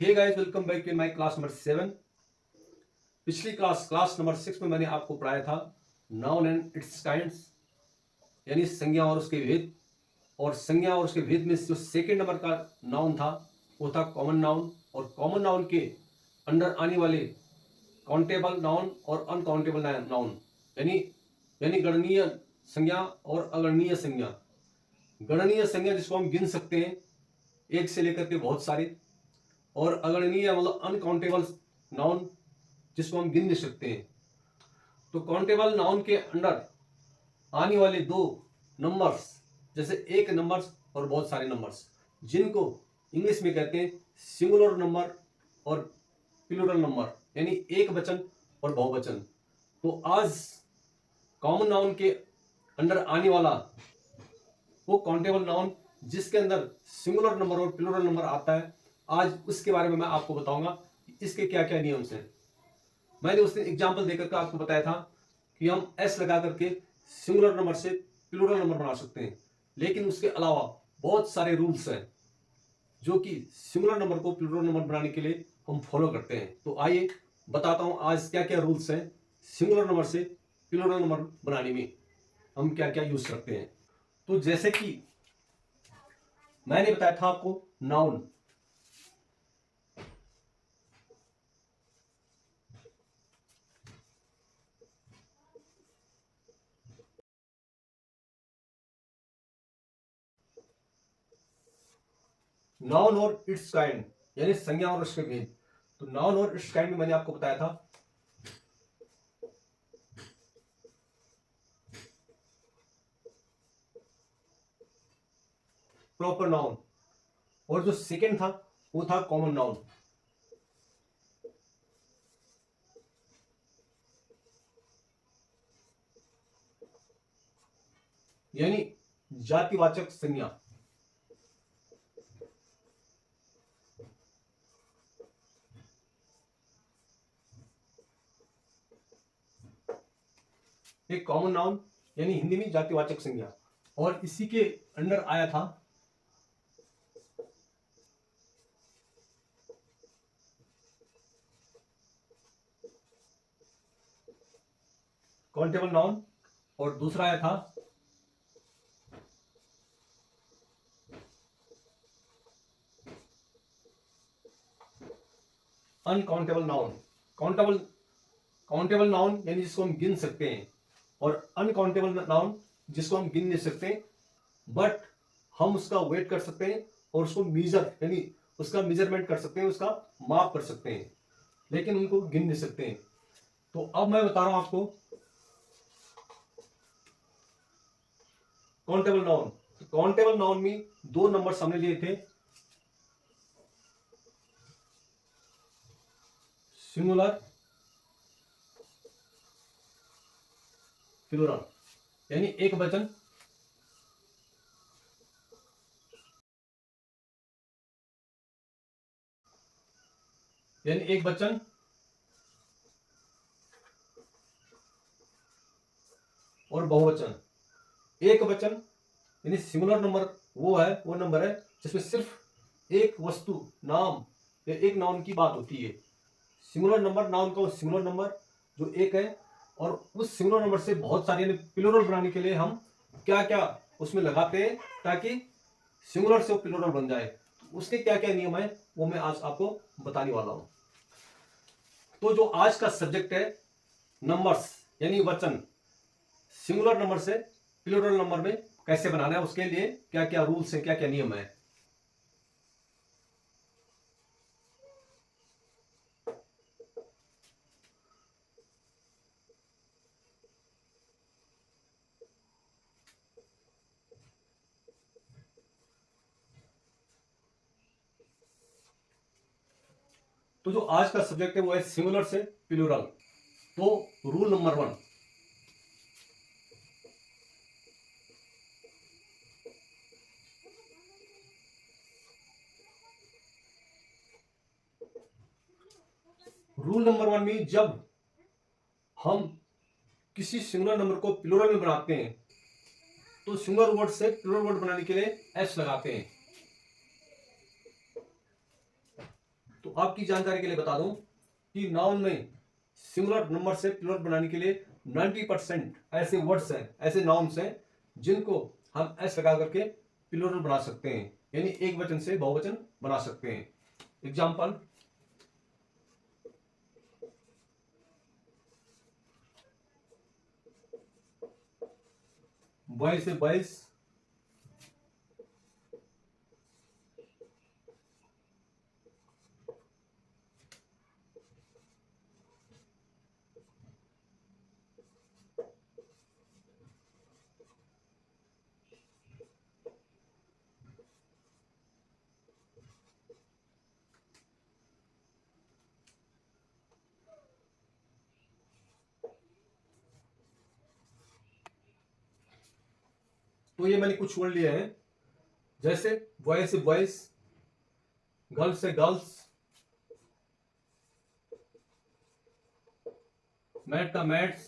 Hey guys, welcome back in my class number 7। पिछली class number 6 में मैंने आपको पढ़ाया था नाउन एंड इट्स काइंड्स, यानी संज्ञा और उसके भेद। और संज्ञा और उसके भेद में जो सेकंड नंबर का नाउन था वो था कॉमन नाउन। और कॉमन नाउन के अंडर आने वाले काउंटेबल नाउन और अनकाउंटेबल नाउन, यानी यानी गणनीय संज्ञा और अगणनीय संज्ञा। गणनीय संज्ञा जिसको हम गिन सकते हैं, एक से लेकर के बहुत सारे, और अगणनीय मतलब अनकाउंटेबल नाउन जिसको हम गिन नहीं सकते हैं। तो काउंटेबल नाउन के अंडर आने वाले दो नंबर्स, जैसे एक नंबर्स और बहुत सारे नंबर्स, जिनको इंग्लिश में कहते हैं सिंगुलर नंबर और प्लूरल नंबर, यानी एक वचन और बहुवचन। तो आज कॉमन नाउन के अंडर आने वाला वो काउंटेबल नाउन जिसके अंदर सिंगुलर नंबर और प्लूरल नंबर आता है, आज उसके बारे में मैं आपको बताऊंगा इसके क्या क्या नियम हैं। मैंने उस दिन एग्जाम्पल देकर आपको बताया था कि हम एस लगा करके सिंगुलर नंबर से प्लूरल नंबर बना सकते हैं, लेकिन उसके अलावा बहुत सारे रूल्स हैं जो कि सिंगुलर नंबर को प्लूरल नंबर बनाने के लिए हम फॉलो करते हैं। तो आइए बताता हूं आज क्या क्या रूल्स हैं सिंगुलर नंबर से प्लूरल नंबर बनाने में, हम क्या क्या यूज करते हैं। तो जैसे कि मैंने बताया था आपको नाउन, नाउन और इट्स काइंड, यानी संज्ञा और उसके भेद। तो नाउन और इट्स काइंड में मैंने आपको बताया था प्रॉपर नाउन, और जो सेकंड था वो था कॉमन नाउन, यानी जातिवाचक संज्ञा। एक कॉमन नाउन यानी हिंदी में जातिवाचक संज्ञा, और इसी के अंडर आया था काउंटेबल नाउन, और दूसरा आया था uncountable noun. Countable countable noun यानी जिसको हम गिन सकते हैं, और अनकाउंटेबल नाउन जिसको हम गिन नहीं सकते बट हम उसका वेट कर सकते हैं और उसको मीजर यानी उसका मेजरमेंट कर सकते हैं, उसका माप कर सकते हैं, लेकिन उनको गिन नहीं सकते हैं। तो अब मैं बता रहा हूं आपको काउंटेबल नाउन। काउंटेबल नाउन में दो नंबर सामने लिए थे, सिंगुलर प्लूरल, यानी एक वचन यानी एक वचन और बहुवचन। एक वचन यानी सिंगुलर नंबर वो नंबर है जिसमें सिर्फ एक वस्तु नाम या एक नाउन की बात होती है। सिंगुलर नंबर नाउन का सिंगुलर नंबर जो एक है, और उस सिंगुलर नंबर से बहुत सारे यानी प्लूरल बनाने के लिए हम क्या क्या उसमें लगाते हैं ताकि सिंगुलर से वो प्लूरल बन जाए। तो उसके क्या क्या नियम है वो मैं आज आपको बताने वाला हूं। तो जो आज का सब्जेक्ट है नंबर्स यानी वचन, सिंगुलर नंबर से प्लूरल नंबर में कैसे बनाना है, उसके लिए क्या क्या रूल्स है, क्या क्या नियम है। तो जो आज का सब्जेक्ट है वो है सिंगुलर से प्लूरल। तो रूल नंबर 1, रूल नंबर 1 में जब हम किसी सिंगुलर नंबर को प्लूरल में बनाते हैं तो सिंगुलर वर्ड से प्लूरल वर्ड बनाने के लिए एस लगाते हैं। तो आपकी जानकारी के लिए बता दूं कि नाउन में सिंगुलर नंबर से प्लूरल बनाने के लिए 90% ऐसे वर्ड्स हैं, ऐसे नाउन्स हैं जिनको हम एस लगा करके प्लूरल बना सकते हैं, यानी एक वचन से बहुवचन बना सकते हैं। एग्जाम्पल, बॉय से बॉयज, तो ये मैंने कुछ वर्ड लिए हैं, जैसे बॉय से बॉयज, गर्ल से गर्ल्स, मैट का मैट्स,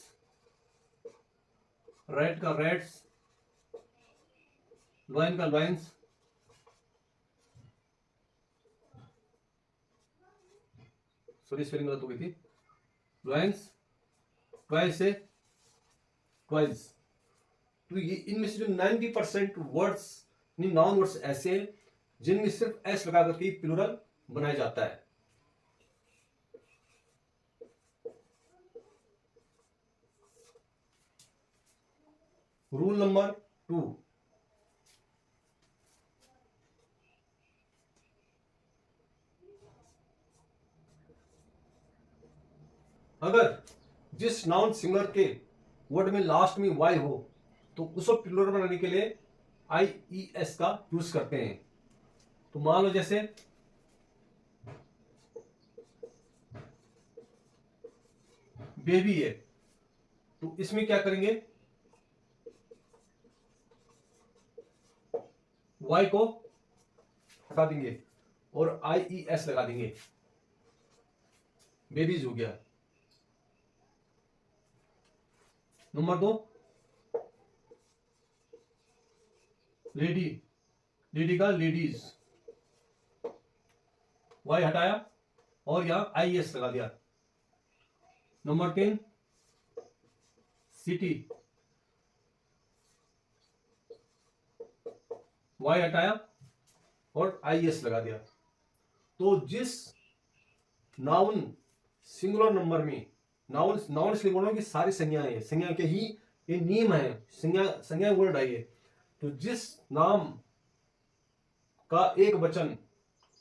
रेड का रेड्स, लॉइन का लॉइन्स, सॉरी स्पेलिंग गलत हो गई थी, लॉइन्स, ट्वाइस से ट्वाइस। तो ये इनमें से जो 90% वर्ड्स, नॉन वर्ड्स ऐसे हैं जिनमें सिर्फ एस लगा करके प्लूरल बनाया जाता है। रूल नंबर 2, अगर जिस नाउन सिंगुलर के वर्ड में लास्ट में वाई हो तो उसको प्लूरल बनाने के लिए IES का यूज करते हैं। तो मान लो जैसे बेबी है, तो इसमें क्या करेंगे, वाई को हटा देंगे और IES लगा देंगे, बेबीज हो गया। नंबर 2, लेडी, लेडी का लेडीज, वाई हटाया और यहां IES लगा दिया। नंबर 3, सिटी, वाई हटाया और IES लगा दिया। तो जिस नाउन सिंगुलर नंबर में, नाउन नाउन इसलिए बोल रहा हूं कि सारी संज्ञाएं हैं, संज्ञा के ही ये नियम है, संज्ञा वर्ड है ये। तो जिस नाम का एक वचन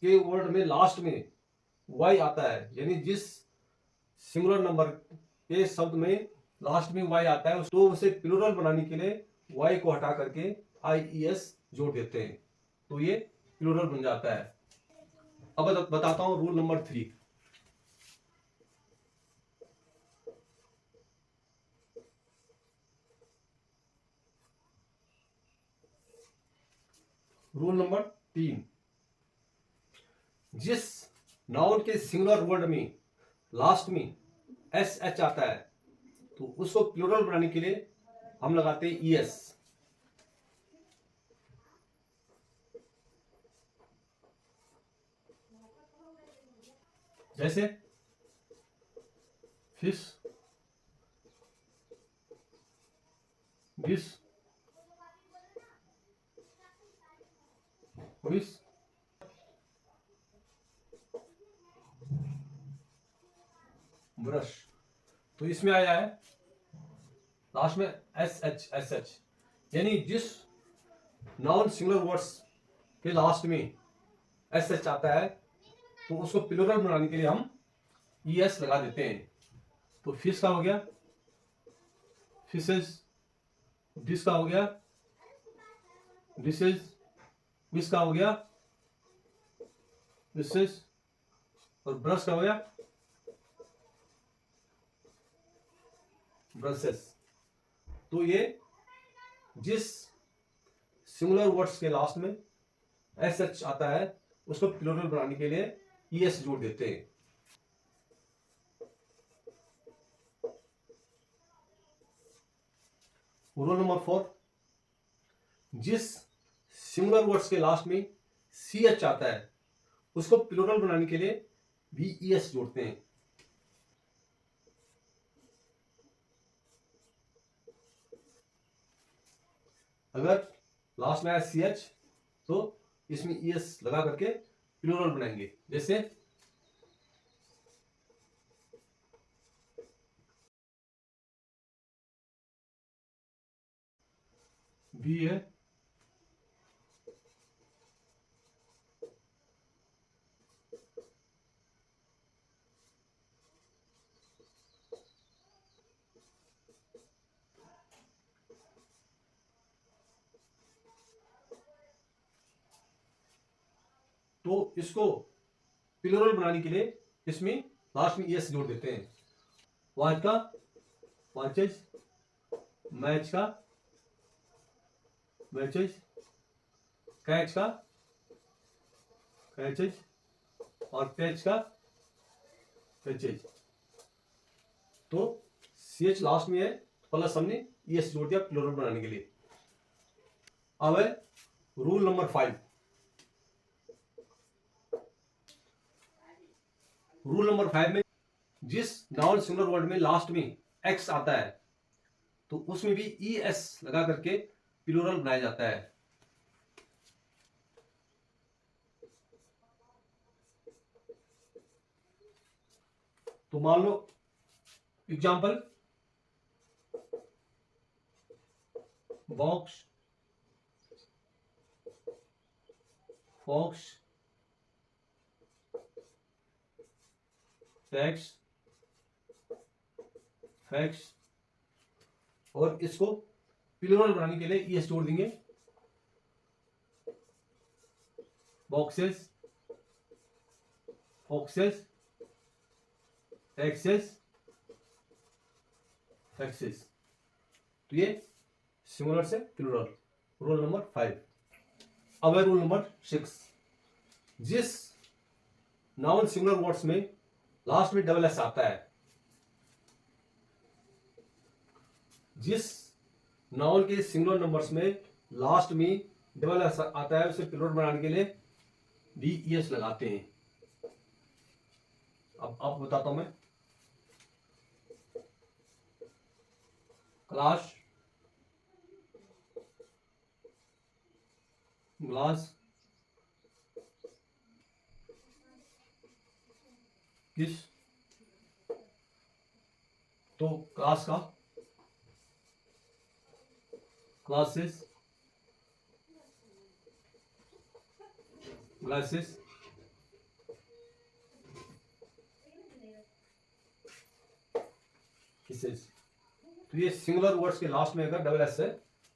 के वर्ड में लास्ट में वाई आता है, यानी जिस सिंगुलर नंबर के शब्द में लास्ट में वाई आता है, तो उसे प्लूरल बनाने के लिए वाई को हटा करके IES जोड़ देते हैं, तो ये प्लूरल बन जाता है। अब बताता हूं रूल नंबर 3। रूल नंबर 3, जिस नाउन के सिंगुलर वर्ड में लास्ट में SH आता है तो उसको प्लूरल बनाने के लिए हम लगाते हैं ES। जैसे फिश, डिश, विश, ब्रश। तो इसमें आया है लास्ट में SH, यानी जिस नाउन सिंगुलर वर्ड्स के लास्ट में SH आता है तो उसको प्लूरल बनाने के लिए हम ES लगा देते हैं। तो फिश का हो गया फिशेज, डिश का हो गया डिशेज, विश का हो गया विशेज, और ब्रश का हो गया ब्रशेस। तो ये जिस सिंगुलर वर्ड्स के लास्ट में SH आता है उसको प्लूरल बनाने के लिए ES जोड़ देते हैं। रूल नंबर 4, जिस सिंगुलर वर्ड्स के लास्ट में CH आता है उसको प्लूरल बनाने के लिए VES जोड़ते हैं। अगर लास्ट में आया CH तो इसमें ES लगा करके प्लूरल बनाएंगे। जैसे भी है, तो इसको प्लूरल बनाने के लिए इसमें लास्ट में ES जोड़ देते हैं। वॉच का वॉचेज, मैच का मैचेज, कैच का कैचेज और पैच का पैचेज। तो CH लास्ट में है प्लस हमने ES जोड़ दिया प्लूरल बनाने के लिए। अब है रूल नंबर 5। रूल नंबर 5 में जिस नाउन सिंगुलर वर्ड में लास्ट में X आता है तो उसमें भी ES लगा करके प्लूरल बनाया जाता है। तो मान लो example, box, fox, tax, fax, और इसको प्लूरल बनाने के लिए ES जोड़ देंगे। Boxes, foxes, taxes, faxes. तो ये सिंगुलर से प्लूरल, रूल नंबर 5। अब है रूल नंबर 6। जिस नाउन सिंगुलर वर्ड्स में लास्ट में डबल S आता है, जिस नाउन के सिंगुलर नंबर्स में लास्ट में डबल S आता है उसे प्लूरल बनाने के लिए VES लगाते हैं। अब आपको बताता हूं मैं। क्लास, ग्लास, किस, तो क्लास का क्लासेस, ग्लासेस, किसेस। तो ये सिंगुलर वर्ड्स के लास्ट में अगर डबल S है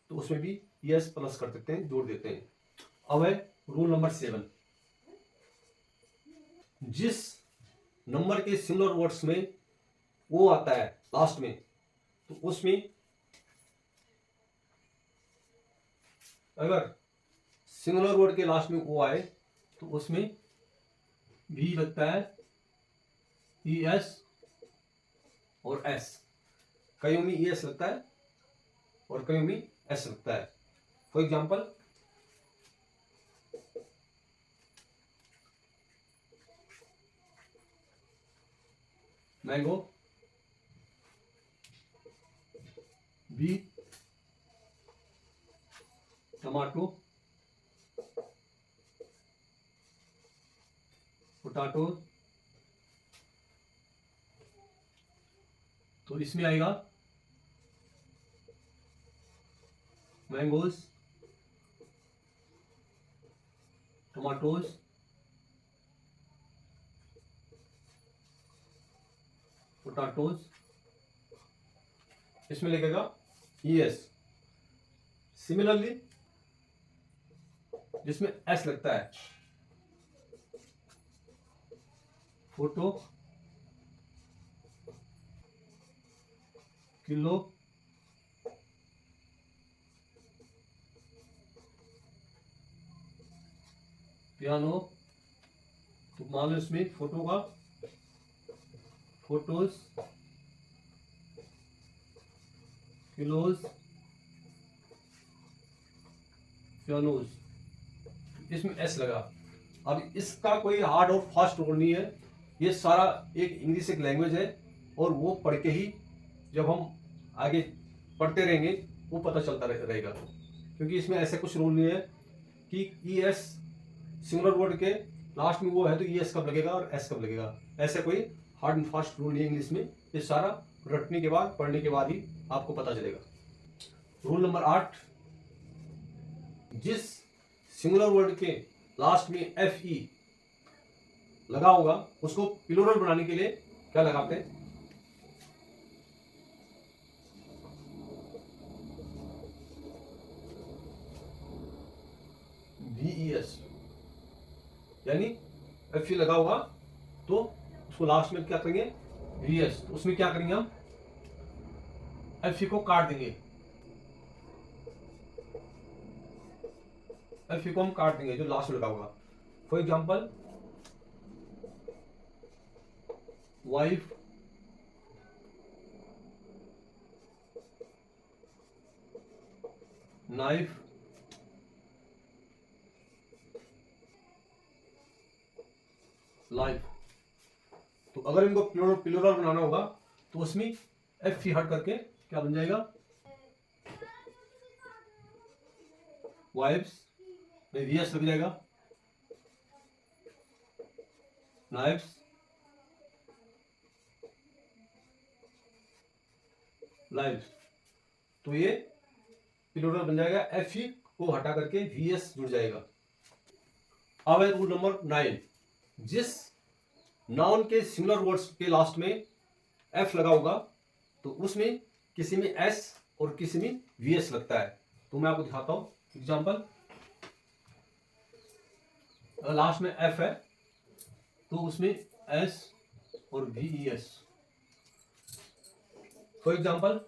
तो उसमें भी ES प्लस कर सकते हैं, जोड़ देते हैं। अब है रूल नंबर 7। जिस नंबर के सिंगुलर वर्ड्स में O आता है लास्ट में तो उसमें अगर सिंगुलर वर्ड के लास्ट में O आए तो उसमें भी लगता है ES और S। कईयों में ES लगता है और कईयों में S लगता है। फॉर एग्जाम्पल, मैंगो, बी, टमाटो, पोटैटो, तो इसमें आएगा मैंगोज, टमाटोज, पोटैटोज, इसमें लगेगा ES। सिमिलरली जिसमें S लगता है, फोटो, किलो, पियानो, तो मान लो इसमें फोटो का फोटोज, किलोज, पियानोज, इसमें S लगा। अब इसका कोई हार्ड और फास्ट रूल नहीं है, ये सारा एक इंग्लिश एक लैंग्वेज है, और वो पढ़ के ही जब हम आगे पढ़ते रहेंगे वो पता चलता रहेगा, क्योंकि इसमें ऐसे कुछ रूल नहीं है कि ई एस सिंगुलर वर्ड के लास्ट में वो है तो ई एस कब लगेगा और एस कब लगेगा, ऐसे कोई हार्ड एंड फास्ट रूल नहीं है इंग्लिश में। ये सारा रटने के बाद, पढ़ने के बाद ही आपको पता चलेगा। रूल नंबर 8, जिस सिंगुलर वर्ड के लास्ट में एफ ई लगा होगा उसको प्लूरल बनाने के लिए क्या लगाते हैं? VES, यानी एफ ई लगा होगा तो उसको लास्ट में क्या करेंगे? VS। तो उसमें क्या करेंगे हम? एफ ई को काट देंगे, एफ ई को हम काट देंगे जो लास्ट में लगा होगा। For example, wife, knife, life. तो अगर इनको प्लूरल बनाना होगा तो उसमें एफ ई हट करके क्या बन जाएगा? वाइफ्स में VS लग जाएगा, नाइफ्स, लाइव्स। तो ये प्लूरल बन जाएगा, एफ ई को हटा करके VS जुड़ जाएगा। अब है रूल नंबर 9, जिस नाउन के सिंगुलर वर्ड्स के लास्ट में एफ लगा होगा तो उसमें किसी में एस और किसी में VS लगता है। तो मैं आपको दिखाता हूं एग्जांपल। अगर लास्ट में एफ है तो उसमें एस और VES। फॉर एग्जांपल,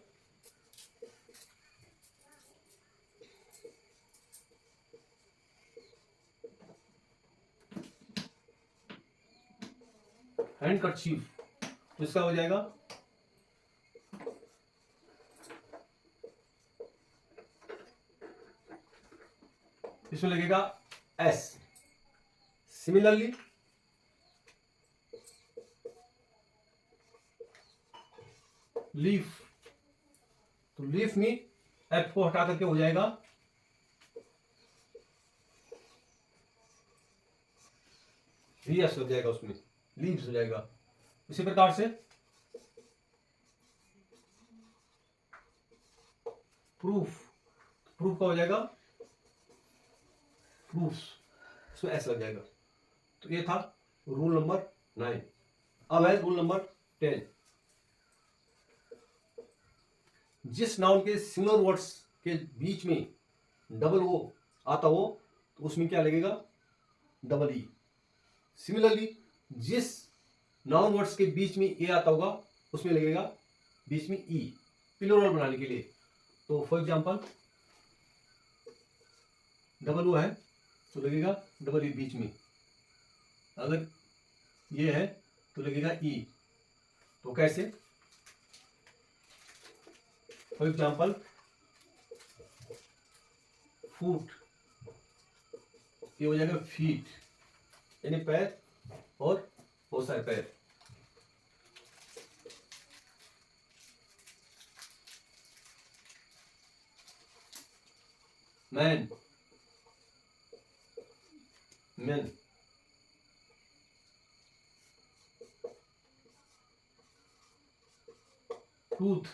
हैंडकरचीफ, तो इसका हो जाएगा इसमें लगेगा एस। सिमिलरली लीफ, तो लीफ में एफ को हटा करके हो जाएगा VS लग जाएगा, उसमें लीव्स हो जाएगा। इसी प्रकार से प्रूफ, प्रूफ का हो जाएगा प्रूफ्स, इसमें एस लग जाएगा। तो ये था रूल नंबर 9। अब है रूल नंबर 10, जिस नाउन के सिंगुलर वर्ड्स के बीच में डबल ओ आता हो तो उसमें क्या लगेगा? Double E. सिमिलरली जिस नाउन वर्ड्स के बीच में ए आता होगा उसमें लगेगा बीच में ई, प्लूरल बनाने के लिए। तो फॉर एग्जांपल, डबल ओ है तो लगेगा डबल ई बीच में, अगर ये है तो लगेगा ई। तो कैसे? फॉर एग्जाम्पल, फूट, ये हो जाएगा फीट, यानी पैर और बहुत सारे पैर। Man, man. टूथ,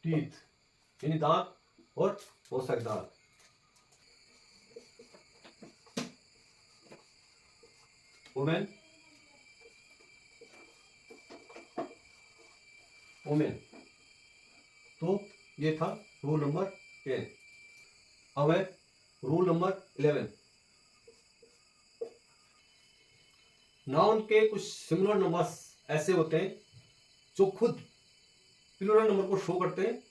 टीथ, यानी दांत और बहुत सारे दांत। Women, women. तो ये था रूल नंबर 10। अब है रूल नंबर 11, नाउन के कुछ सिंगुलर नंबर्स ऐसे होते हैं जो खुद प्लूरल नंबर को शो करते हैं,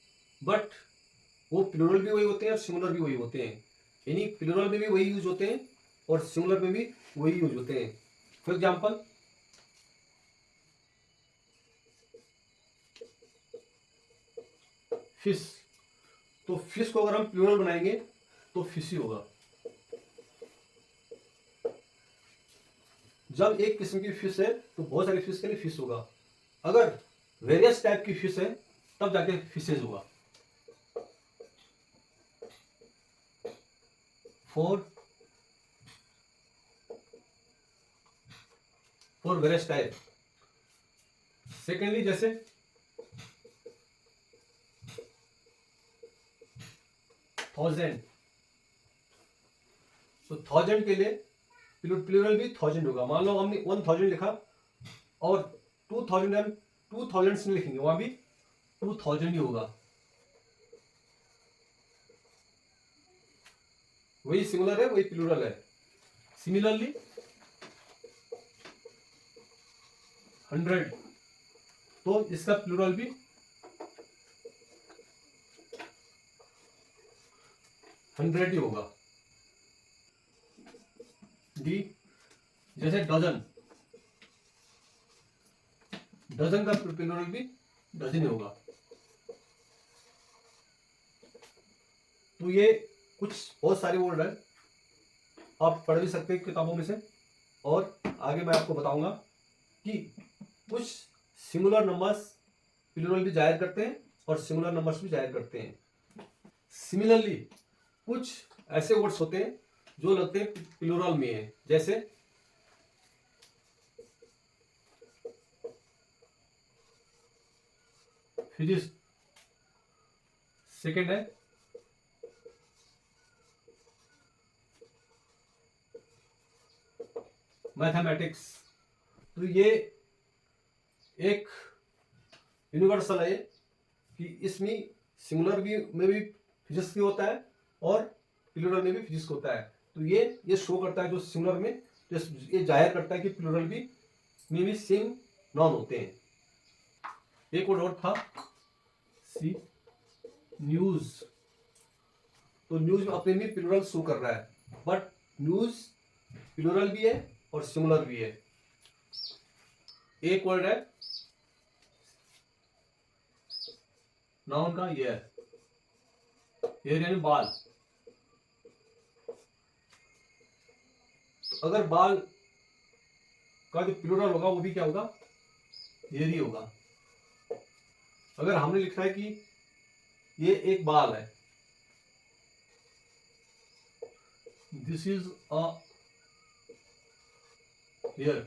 बट वो प्लूरल भी वही होते हैं और सिंगुलर भी वही होते हैं, यानी प्लूरल में भी वही यूज होते हैं और सिंगुलर में भी वही यूज होते हैं। फॉर एग्जाम्पल, फिश, तो फिश को अगर हम प्लूरल बनाएंगे तो फिशी होगा। जब एक किस्म की फिश है तो बहुत सारी फिश के लिए फिश होगा, अगर वेरियस टाइप की फिश है तब जाके फिशेज होगा। For various type. सेकेंडली जैसे 1000, तो 1000 के लिए प्लूरल भी 1000 होगा। मान लो हमने 1000 लिखा और 2000 हम 2000 नहीं लिखेंगे, वहां भी 2000 ही होगा। वही सिंगुलर है वही प्लूरल है। सिमिलरली 100, तो इसका प्लूरल भी 100 ही होगा। डी जैसे डजन, डजन का प्लूरल भी डजन ही होगा। तो ये कुछ बहुत सारे वर्ड है, आप पढ़ भी सकते हैं किताबों में से। और आगे मैं आपको बताऊंगा कि कुछ सिंगुलर नंबर्स प्लूरल भी जाहिर करते हैं और सिंगुलर नंबर्स भी जाहिर करते हैं। सिमिलरली कुछ ऐसे वर्ड्स होते हैं जो लगते हैं प्लूरल में है, जैसे फिजिक्स, सेकेंड है मैथमेटिक्स। तो ये एक यूनिवर्सल है कि इसमें सिंगुलर भी में भी फिजिक्स भी होता है और प्लूरल में भी फिजिक्स होता है। तो ये शो करता है जो सिंगुलर में, तो ये जाहिर करता है कि प्लूरल भी में भी सेम नॉन होते हैं। एक और था सी न्यूज, तो न्यूज अपने में प्लूरल शो कर रहा है, बट न्यूज प्लूरल भी है और सिंगुलर भी है। एक वर्ड है नाउन का ईयर, ईयर यानी बाल। अगर बाल का जो प्लूरल होगा वो भी क्या होगा, ईयर ही होगा। अगर हमने लिखा है कि ये एक बाल है, दिस इज अ हेयर,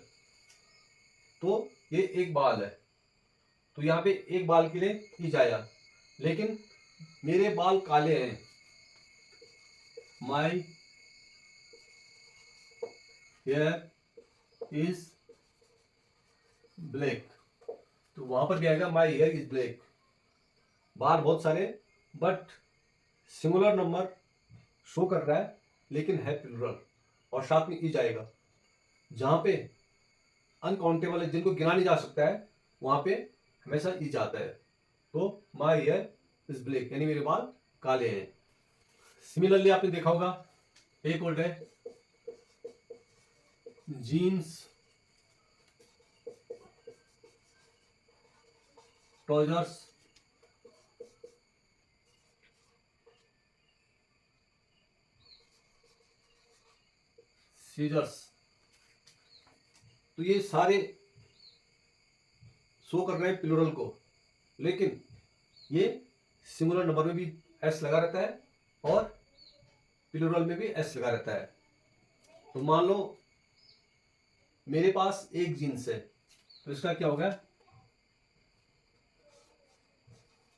तो ये एक बाल है, तो यहां पे एक बाल के लिए ई जाएगा। लेकिन मेरे बाल काले हैं, माई हेयर इज ब्लैक, तो वहां पर क्या आएगा, माई हेयर इज ब्लैक। बाल बहुत सारे बट सिंगुलर नंबर शो कर रहा है लेकिन है प्लूरल, और साथ में ई जाएगा। जहां पे अनकाउंटेबल है, जिनको गिना नहीं जा सकता है, वहां पे हमेशा ई जाता है। तो माई हेयर इज ब्लैक यानी मेरे बाल काले हैं। सिमिलरली आपने देखा होगा एक वर्ड है जीन्स, ट्राउजर्स, सीजर्स। तो ये सारे शो कर रहे हैं प्लूरल को, लेकिन ये सिंगुलर नंबर में भी एस लगा रहता है और प्लूरल में भी एस लगा रहता है। तो मान लो मेरे पास एक जीन्स है, तो इसका क्या होगा,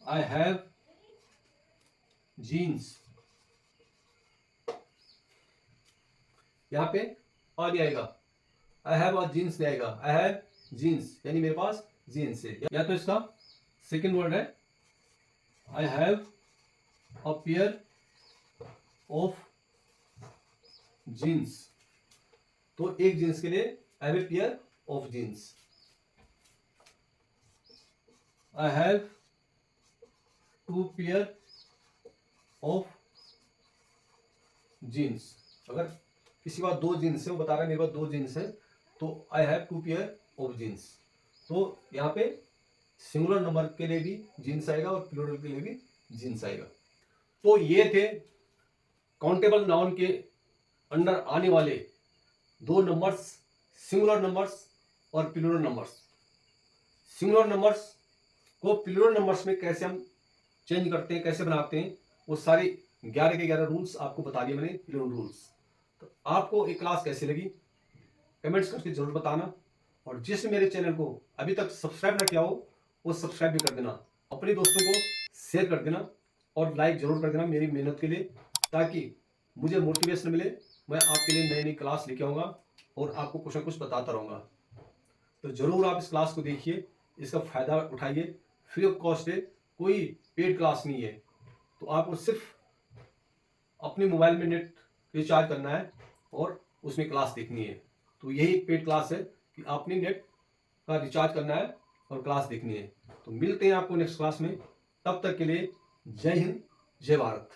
आई हैव जीन्स। यहां पे और नहीं आएगा, आई हैव और जीन्स नहीं आएगा, आई हैव जीन्स यानी मेरे पास जीन्स है। या तो इसका सेकेंड वर्ड है I have a pair of jeans, तो एक जीन्स के लिए I have a pair of jeans. I have two pair of jeans, अगर किसी के पास दो जीन्स है, वो बता रहा है मेरे पास दो जीन्स है, तो I have two pair of jeans. तो यहाँ पे सिंगुलर नंबर के लिए भी जीन्स आएगा और प्लूरल के लिए भी जीन्स आएगा। तो ये थे काउंटेबल नाउन के अंडर आने वाले दो नंबर्स सिंगुलर नंबर्स और प्लूरल नंबर्स। सिंगुलर नंबर्स को प्लूरल नंबर्स में कैसे हम चेंज करते हैं, कैसे बनाते हैं, वो सारे 11 के 11 रूल्स आपको बता दिए मैंने, प्लूरल रूल्स। तो आपको ये क्लास कैसी लगी कमेंट्स करके जरूर बताना, और जिसने मेरे चैनल को अभी तक सब्सक्राइब ना किया हो वो सब्सक्राइब भी कर देना, अपने दोस्तों को शेयर कर देना और लाइक जरूर कर देना मेरी मेहनत के लिए, ताकि मुझे मोटिवेशन मिले, मैं आपके लिए नई नई क्लास लेके आऊँगा और आपको कुछ ना कुछ बताता रहूँगा। तो ज़रूर आप इस क्लास को देखिए, इसका फ़ायदा उठाइए, फ्री ऑफ कॉस्ट है, कोई पेड क्लास नहीं है। तो आपको सिर्फ अपने मोबाइल में नेट रिचार्ज करना है और उसमें क्लास देखनी है। तो यही एक पेड क्लास है कि आपने नेट का रिचार्ज करना है और क्लास देखनी है। तो मिलते हैं आपको नेक्स्ट क्लास में, तब तक के लिए जय हिंद, जय भारत।